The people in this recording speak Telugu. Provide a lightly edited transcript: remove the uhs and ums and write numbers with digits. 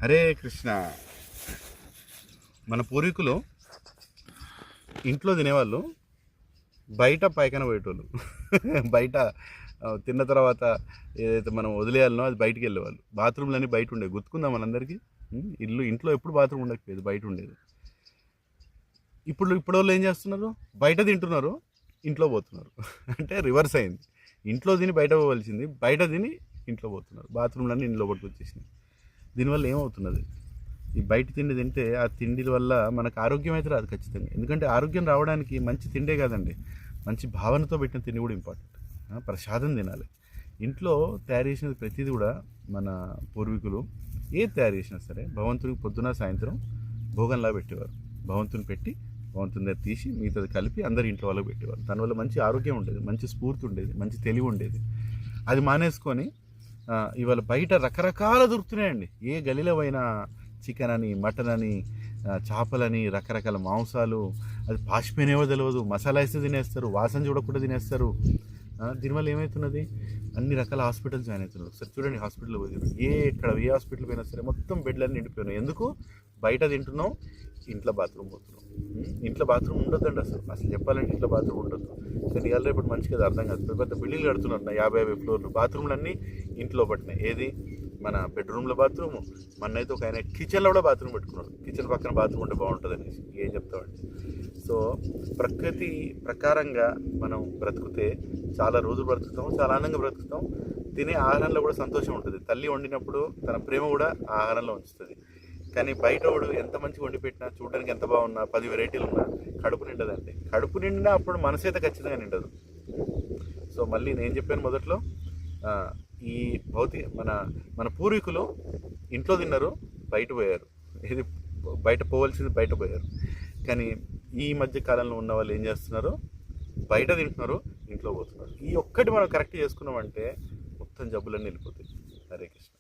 హరే కృష్ణ. మన పూర్వీకులు ఇంట్లో తినేవాళ్ళు, బయట పైకన పోయేటోళ్ళు. బయట తిన్న తర్వాత ఏదైతే మనం వదిలేయాలనో అది బయటికి వెళ్ళేవాళ్ళు. బాత్రూమ్లన్నీ బయట ఉండేవి. గుర్తుకుందాం మనందరికీ. ఇంట్లో ఎప్పుడు బాత్రూమ్ ఉండకపోయేది, బయట ఉండేది. ఇప్పుడు వాళ్ళు ఏం చేస్తున్నారు? బయట తింటున్నారు, ఇంట్లో పోతున్నారు. అంటే రివర్స్ అయింది. ఇంట్లో తిని బయట పోవలసింది, బయట తిని ఇంట్లో పోతున్నారు. బాత్రూమ్లన్నీ ఇంట్లో పట్టుకొచ్చేసినాయి. దీనివల్ల ఏమవుతున్నది? ఈ బయట తిండి తింటే ఆ తిండి వల్ల మనకు ఆరోగ్యం అయితే రాదు ఖచ్చితంగా. ఎందుకంటే ఆరోగ్యం రావడానికి మంచి తిండే కాదండి, మంచి భావనతో పెట్టిన తిండి కూడా ఇంపార్టెంట్. ప్రసాదం తినాలి. ఇంట్లో తయారు చేసినది ప్రతిదీ కూడా మన పూర్వీకులు ఏది తయారు చేసినా సరే భగవంతునికి పొద్దున సాయంత్రం భోగంలా పెట్టేవారు. భగవంతుని పెట్టి భగవంతుని దగ్గర తీసి మిగతాది కలిపి అందరి ఇంట్లో వాళ్ళకి పెట్టేవారు. దానివల్ల మంచి ఆరోగ్యం ఉండేది, మంచి స్ఫూర్తి ఉండేది, మంచి తెలివి ఉండేది. అది మానేసుకొని ఇవాళ బయట రకరకాల దొరుకుతున్నాయండి. ఏ గలీలో పోయినా చికెన్ అని, మటన్ అని, చేపలని, రకరకాల మాంసాలు. అది పాసిపోయినేవో తెలియదు, మసాలా వేస్తే తినేస్తారు, వాసన చూడకుండా తినేస్తారు. దీనివల్ల ఏమవుతున్నది? అన్ని రకాల హాస్పిటల్స్ జాయిన్ అవుతున్నారు. సరే చూడండి, హాస్పిటల్ పోయి ఏ హాస్పిటల్ పోయినా సరే మొత్తం బెడ్లన్నీ నిండిపోయినాయి. ఎందుకు? బయట తింటున్నాం, ఇంట్లో బాత్రూమ్ పోతున్నాం. ఇంట్లో బాత్రూమ్ ఉండొద్దండి. అసలు చెప్పాలంటే ఇంట్లో బాత్రూమ్ ఉండొద్దు. కానీ ఇవాళ రేపు మనిషికి అది అర్థం కాదు. పెద్ద బిల్డింగ్లు కడుతున్నారు, 50 ఫ్లోర్లు. బాత్రూమ్లన్నీ ఇంట్లో పట్టినాయి. ఏది? మన బెడ్రూమ్లో బాత్రూము. మొన్నైతే ఒక ఆయన కిచెన్లో కూడా బాత్రూమ్ పెట్టుకున్నాడు. కిచెన్ పక్కన బాత్రూమ్ ఉంటే బాగుంటుంది అనేసి. ఏం చెప్తామండి? సో ప్రకృతి ప్రకారంగా మనం బ్రతికితే చాలా రోజులు బ్రతుకుతాం, చాలా ఆనందంగా బ్రతుకుతాం. తినే ఆహారంలో కూడా సంతోషం ఉంటుంది. తల్లి వండినప్పుడు తన ప్రేమ కూడా ఆ ఆహారంలో ఉంచుతుంది. కానీ బయట వాడు ఎంత మంచిగా వండి పెట్టినా, చూడడానికి ఎంత బాగున్నా, 10 వెరైటీలు ఉన్నా కడుపు నిండదండి. కడుపు నిండినా అప్పుడు మనసు అయితే ఖచ్చితంగా నిండదు. సో మళ్ళీ నేను చెప్పాను మొదట్లో, ఈ మన పూర్వీకులు ఇంట్లో తిన్నారు, బయట పోయారు. ఇది బయట పోవలసింది బయట పోయారు. కానీ ఈ మధ్య కాలంలో ఉన్న వాళ్ళు ఏం చేస్తున్నారు? బయట తింటున్నారు, ఇంట్లో పోతున్నారు. ఈ ఒక్కటి మనం కరెక్ట్ చేసుకున్నామంటే మొత్తం జబ్బులన్నీ వెళ్ళిపోతాయి. హరే కృష్ణ.